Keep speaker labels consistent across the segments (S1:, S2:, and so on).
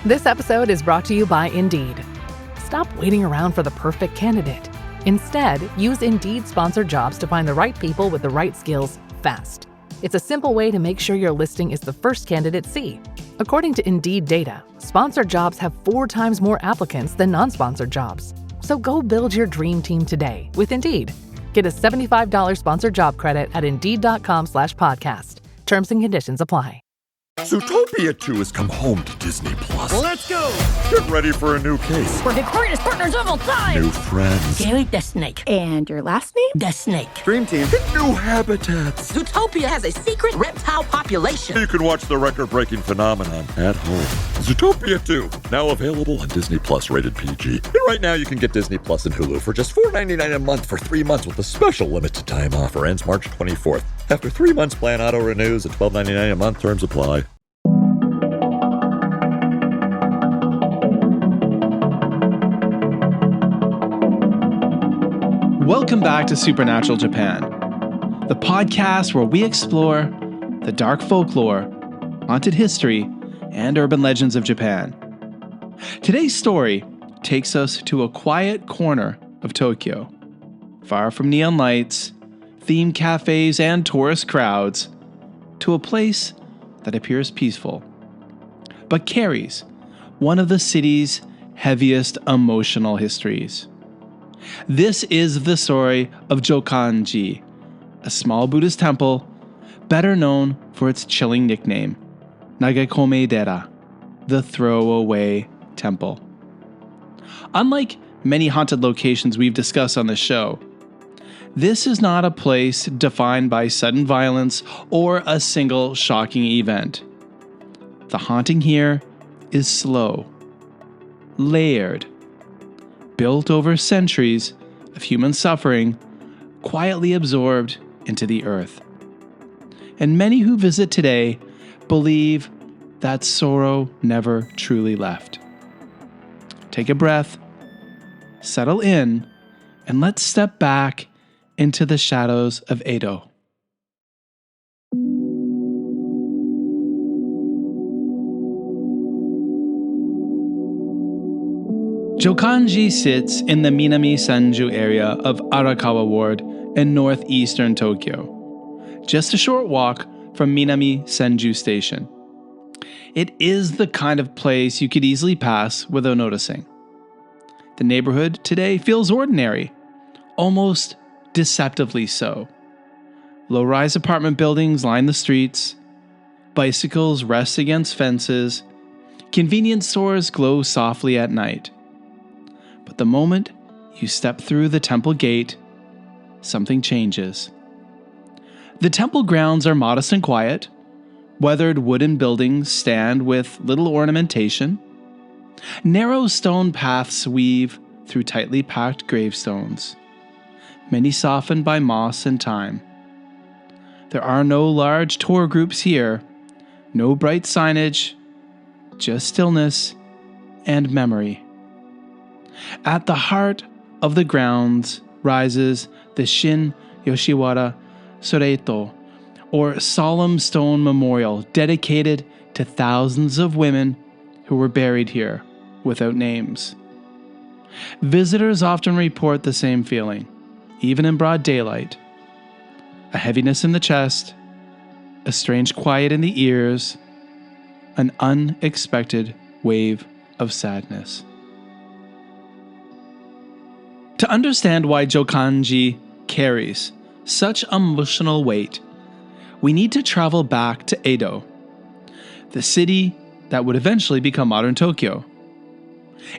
S1: This episode is brought to you by Indeed. Stop waiting around for the perfect candidate. Instead, use Indeed sponsored jobs to find the right people with the right skills fast. It's a simple way to make sure your listing is the first candidates see. According to Indeed data, sponsored jobs have 4 times more applicants than non-sponsored jobs. So go build your dream team today with Indeed. Get a $75 sponsored job credit at Indeed.com/podcast. Terms and conditions apply.
S2: Zootopia 2 has come home to Disney+.
S3: Let's go!
S2: Get ready for a new case.
S4: We're the greatest partners of all time!
S2: New friends.
S4: Gary the Snake.
S5: And your last name?
S4: The Snake.
S3: Dream Team.
S2: New habitats.
S4: Zootopia has a secret reptile population.
S2: You can watch the record-breaking phenomenon at home. Zootopia 2, now available on Disney+, rated PG. And right now you can get Disney+ and Hulu for just $4.99 a month for 3 months with a special limited time offer. Ends March 24th. After 3 months, plan auto-renews at $12.99 a month. Terms apply.
S6: Welcome back to Supernatural Japan, the podcast where we explore the dark folklore, haunted history, and urban legends of Japan. Today's story takes us to a quiet corner of Tokyo, far from neon lights, themed cafes, and tourist crowds, to a place that appears peaceful, but carries one of the city's heaviest emotional histories. This is the story of Jōkan-ji, a small Buddhist temple, better known for its chilling nickname, Nagakome-dera, the throwaway temple. Unlike many haunted locations we've discussed on the show, this is not a place defined by sudden violence or a single shocking event. The haunting here is slow, layered, built over centuries of human suffering, quietly absorbed into the earth. And many who visit today believe that sorrow never truly left. Take a breath, settle in, and let's step back into the shadows of Edo. Jōkan-ji sits in the Minami Senju area of Arakawa Ward in northeastern Tokyo, just a short walk from Minami Senju Station. It is the kind of place you could easily pass without noticing. The neighborhood today feels ordinary, almost deceptively so. Low-rise apartment buildings line the streets, bicycles rest against fences, convenience stores glow softly at night. But the moment you step through the temple gate, something changes. The temple grounds are modest and quiet. Weathered wooden buildings stand with little ornamentation. Narrow stone paths weave through tightly packed gravestones, many softened by moss and time. There are no large tour groups here, no bright signage, just stillness and memory. At the heart of the grounds rises the Shin Yoshiwara Soreto, or solemn stone memorial dedicated to thousands of women who were buried here without names. Visitors often report the same feeling, even in broad daylight. A heaviness in the chest, a strange quiet in the ears, an unexpected wave of sadness. To understand why Jōkan-ji carries such emotional weight, we need to travel back to Edo, the city that would eventually become modern Tokyo.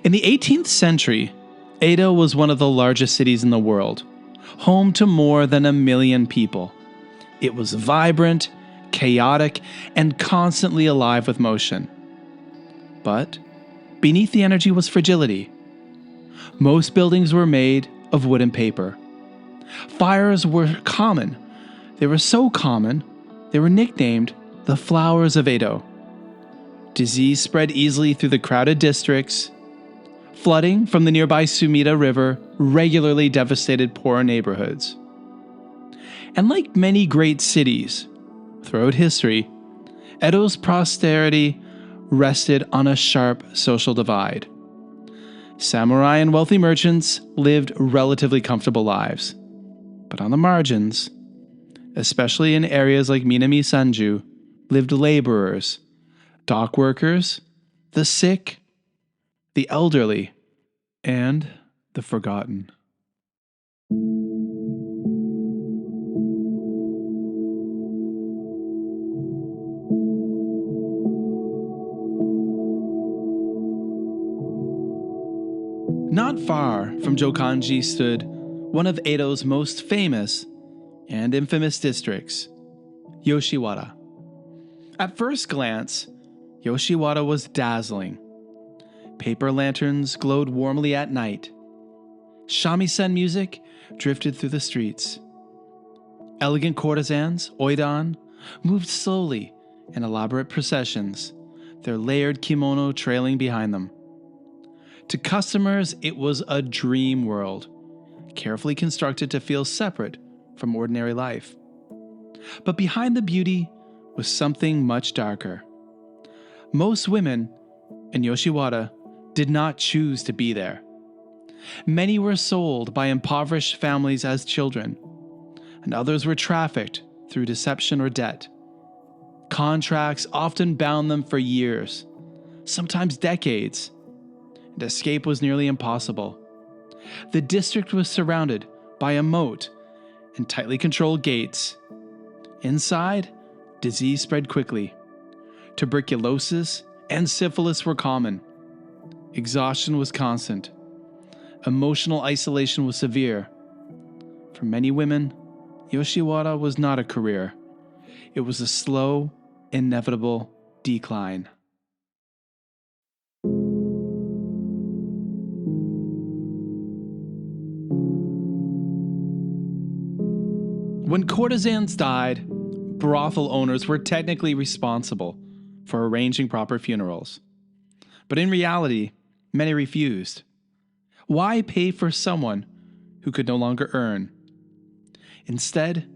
S6: In the 18th century, Edo was one of the largest cities in the world, home to more than 1 million people. It was vibrant, chaotic, and constantly alive with motion. But beneath the energy was fragility. Most buildings were made of wood and paper. Fires were common. They were so common, they were nicknamed the flowers of Edo. Disease spread easily through the crowded districts. Flooding from the nearby Sumida River regularly devastated poorer neighborhoods. And like many great cities throughout history, Edo's prosperity rested on a sharp social divide. Samurai and wealthy merchants lived relatively comfortable lives. But on the margins, especially in areas like Minami Sanju, lived laborers, dock workers, the sick, the elderly, and the forgotten. Not far from Jōkan-ji stood one of Edo's most famous and infamous districts, Yoshiwara. At first glance, Yoshiwara was dazzling. Paper lanterns glowed warmly at night. Shamisen music drifted through the streets. Elegant courtesans, oidan, moved slowly in elaborate processions, their layered kimono trailing behind them. To customers, it was a dream world, carefully constructed to feel separate from ordinary life. But behind the beauty was something much darker. Most women in Yoshiwara did not choose to be there. Many were sold by impoverished families as children, and others were trafficked through deception or debt. Contracts often bound them for years, sometimes decades, and escape was nearly impossible. The district was surrounded by a moat and tightly controlled gates. Inside, disease spread quickly. Tuberculosis and syphilis were common. Exhaustion was constant. Emotional isolation was severe. For many women, Yoshiwara was not a career. It was a slow, inevitable decline. When courtesans died, brothel owners were technically responsible for arranging proper funerals. But in reality, many refused. Why pay for someone who could no longer earn? Instead,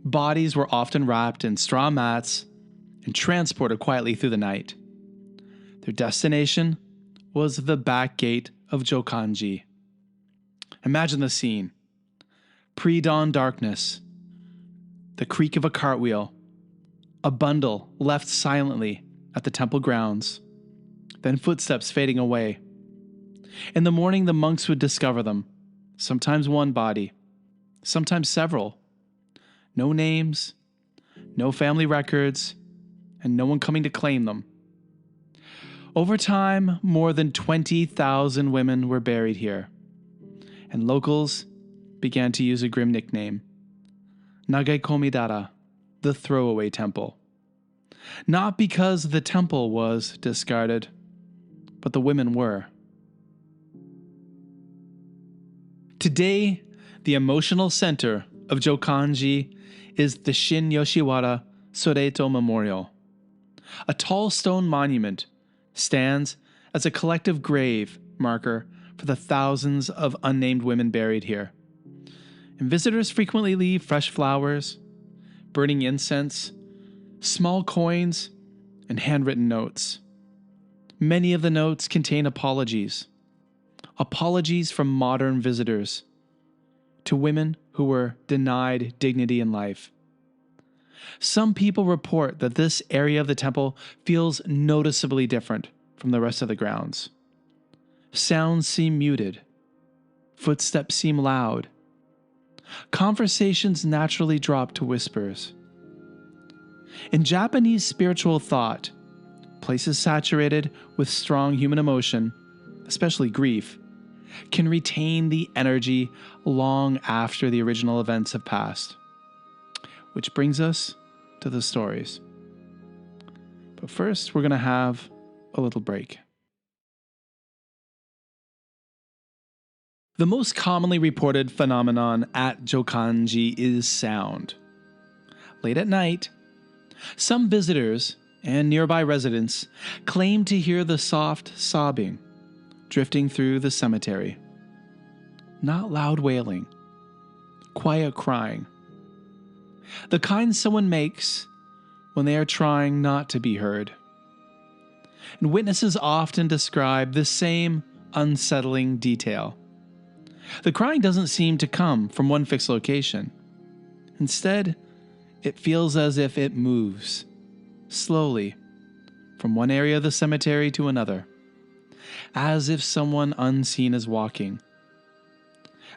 S6: bodies were often wrapped in straw mats and transported quietly through the night. Their destination was the back gate of Jōkan-ji. Imagine the scene. Pre-dawn darkness, the creak of a cartwheel, a bundle left silently at the temple grounds, then footsteps fading away. In the morning, the monks would discover them, sometimes one body, sometimes several. No names, no family records, and no one coming to claim them. Over time, more than 20,000 women were buried here, and locals began to use a grim nickname, Nagaekomidara, the throwaway temple. Not because the temple was discarded, but the women were. Today, the emotional center of Jōkan-ji is the Shin Yoshiwara Soreto Memorial. A tall stone monument stands as a collective grave marker for the thousands of unnamed women buried here. And visitors frequently leave fresh flowers, burning incense, small coins, and handwritten notes. Many of the notes contain apologies. Apologies from modern visitors to women who were denied dignity in life. Some people report that this area of the temple feels noticeably different from the rest of the grounds. Sounds seem muted. Footsteps seem loud. Conversations naturally drop to whispers. In Japanese spiritual thought, places saturated with strong human emotion, especially grief, can retain the energy long after the original events have passed. Which brings us to the stories. But first, we're going to have a little break. The most commonly reported phenomenon at Jōkan-ji is sound. Late at night, some visitors and nearby residents claim to hear the soft sobbing drifting through the cemetery. Not loud wailing, quiet crying. The kind someone makes when they are trying not to be heard. And witnesses often describe the same unsettling detail. The crying doesn't seem to come from one fixed location. Instead, it feels as if it moves, slowly, from one area of the cemetery to another, as if someone unseen is walking.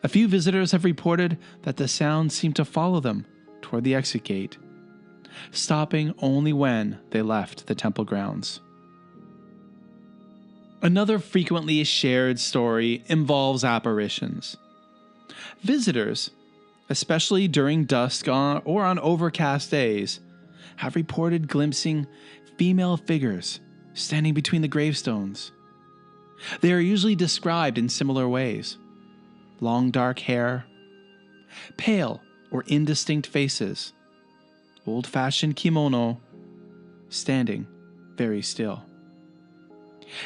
S6: A few visitors have reported that the sounds seem to follow them toward the exit gate, stopping only when they left the temple grounds. Another frequently shared story involves apparitions. Visitors, especially during dusk or on overcast days, have reported glimpsing female figures standing between the gravestones. They are usually described in similar ways: long dark hair, pale or indistinct faces, old-fashioned kimono, standing very still.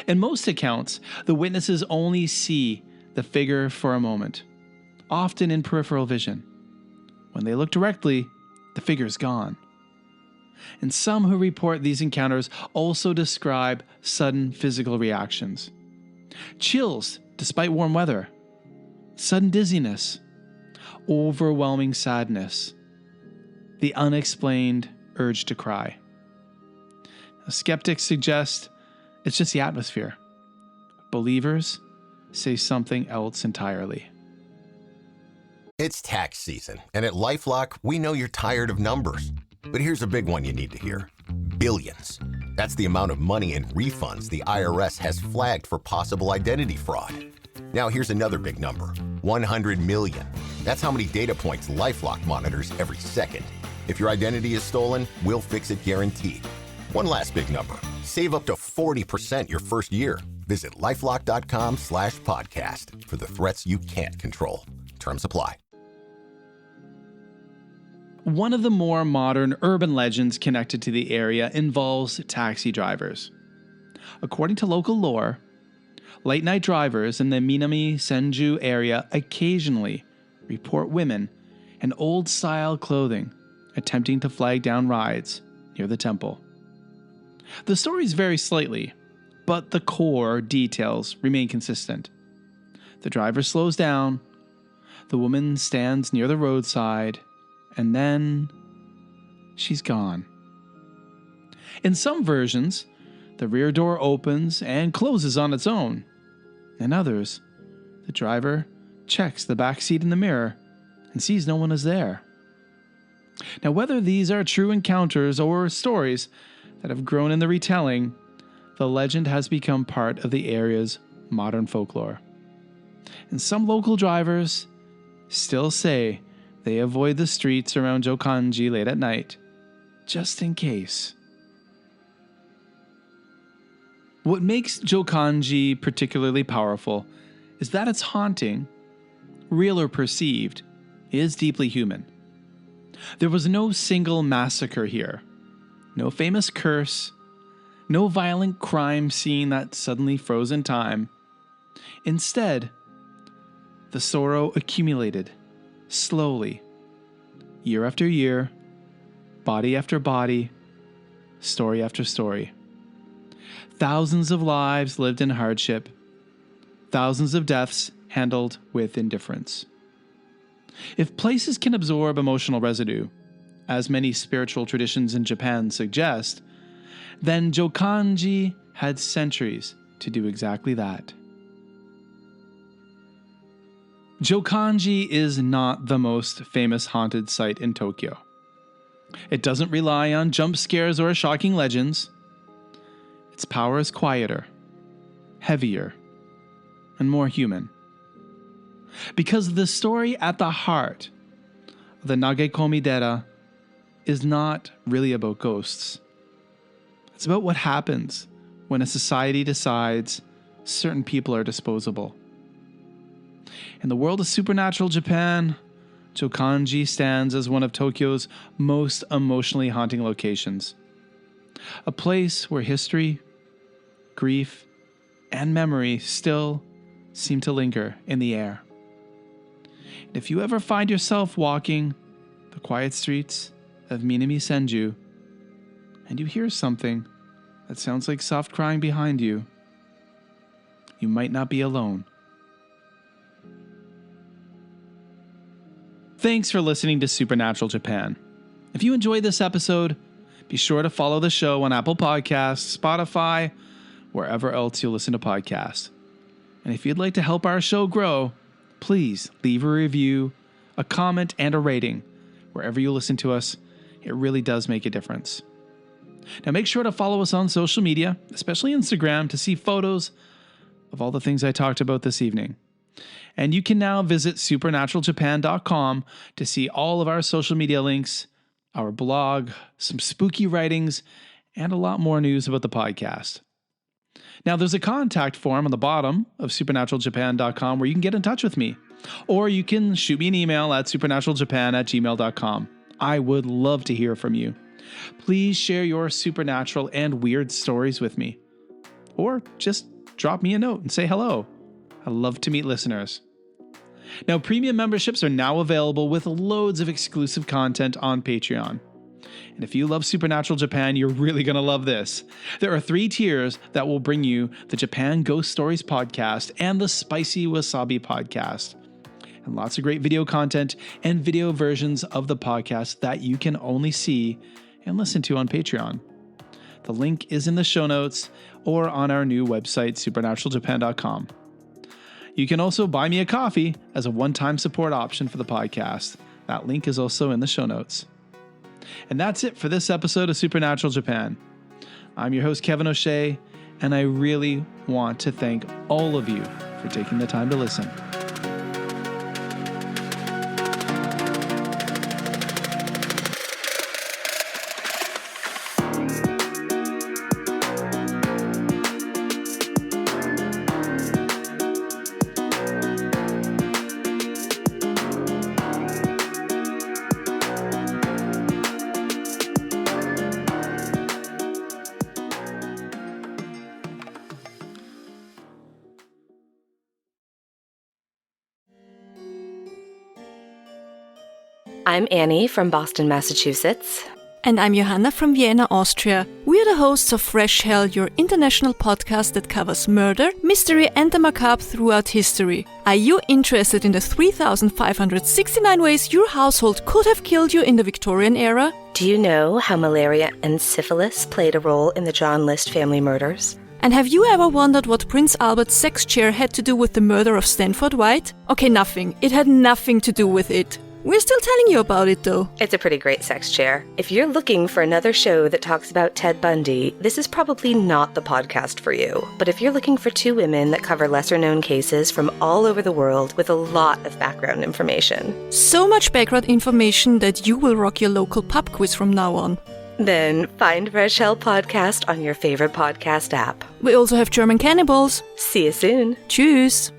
S6: In most accounts, the witnesses only see the figure for a moment, often in peripheral vision. When they look directly, the figure is gone. And some who report these encounters also describe sudden physical reactions: chills despite warm weather, sudden dizziness, overwhelming sadness, the unexplained urge to cry. Now, skeptics suggest it's just the atmosphere. Believers say something else entirely.
S3: It's tax season, and at LifeLock, we know you're tired of numbers. But here's a big one you need to hear. Billions. That's the amount of money in refunds the IRS has flagged for possible identity fraud. Now here's another big number. 100 million. That's how many data points LifeLock monitors every second. If your identity is stolen, we'll fix it guaranteed. One last big number. Save up to 40% your first year. Visit lifelock.com/podcast for the threats you can't control. Terms apply.
S6: One of the more modern urban legends connected to the area involves taxi drivers. According to local lore, late-night drivers in the Minami Senju area occasionally report women in old-style clothing attempting to flag down rides near the temple. The stories vary slightly, but the core details remain consistent. The driver slows down, the woman stands near the roadside, and then she's gone. In some versions, the rear door opens and closes on its own. In others, the driver checks the back seat in the mirror and sees no one is there. Now, whether these are true encounters or stories that have grown in the retelling, the legend has become part of the area's modern folklore. And some local drivers still say they avoid the streets around Jōkan-ji late at night, just in case. What makes Jōkan-ji particularly powerful is that its haunting, real or perceived, is deeply human. There was no single massacre here, no famous curse, no violent crime scene that suddenly froze in time. Instead, the sorrow accumulated, slowly, year after year, body after body, story after story. Thousands of lives lived in hardship, thousands of deaths handled with indifference. If places can absorb emotional residue, as many spiritual traditions in Japan suggest, then Jōkan-ji had centuries to do exactly that. Jōkan-ji is not the most famous haunted site in Tokyo. It doesn't rely on jump scares or shocking legends. Its power is quieter, heavier, and more human. Because the story at the heart of the Nagekomi-dera is not really about ghosts. It's about what happens when a society decides certain people are disposable. In the world of supernatural Japan, Jōkan-ji stands as one of Tokyo's most emotionally haunting locations. A place where history, grief, and memory still seem to linger in the air. And if you ever find yourself walking the quiet streets of Minami Senju, and you hear something That sounds like soft crying behind you. You might not be alone. Thanks for listening to Supernatural Japan. If you enjoyed this episode, be sure to follow the show on Apple Podcasts, Spotify, wherever else you listen to podcasts. And if you'd like to help our show grow, please leave a review, a comment, and a rating. Wherever you listen to us, it really does make a difference. Now make sure to follow us on social media, especially Instagram, to see photos of all the things I talked about this evening. And you can now visit supernaturaljapan.com to see all of our social media links, our blog, some spooky writings, and a lot more news about the podcast. Now, there's a contact form on the bottom of supernaturaljapan.com where you can get in touch with me. Or you can shoot me an email at supernaturaljapan@gmail.com. I would love to hear from you. Please share your supernatural and weird stories with me. Or just drop me a note and say hello. I love to meet listeners. Now, premium memberships are now available with loads of exclusive content on Patreon. And if you love Supernatural Japan, you're really going to love this. There are 3 tiers that will bring you the Japan Ghost Stories podcast and the Spicy Wasabi podcast. And lots of great video content and video versions of the podcast that you can only see and listen to on Patreon. The link is in the show notes or on our new website, supernaturaljapan.com. You can also buy me a coffee as a one-time support option for the podcast. That link is also in the show notes. And that's it for this episode of Supernatural Japan. I'm your host, Kevin O'Shea, and I really want to thank all of you for taking the time to listen.
S5: I'm Annie from Boston, Massachusetts.
S7: And I'm Johanna from Vienna, Austria. We are the hosts of Fresh Hell, your international podcast that covers murder, mystery, and the macabre throughout history. Are you interested in the 3,569 ways your household could have killed you in the Victorian era?
S5: Do you know how malaria and syphilis played a role in the John List family murders?
S7: And have you ever wondered what Prince Albert's sex chair had to do with the murder of Stanford White? Okay, nothing. It had nothing to do with it. We're still telling you about it, though.
S5: It's a pretty great sex chair. If you're looking for another show that talks about Ted Bundy, this is probably not the podcast for you. But if you're looking for 2 women that cover lesser-known cases from all over the world with a lot of background information.
S7: So much background information that you will rock your local pub quiz from now on.
S5: Then find Fresh Hell Podcast on your favorite podcast app.
S7: We also have German cannibals.
S5: See you soon.
S7: Tschüss.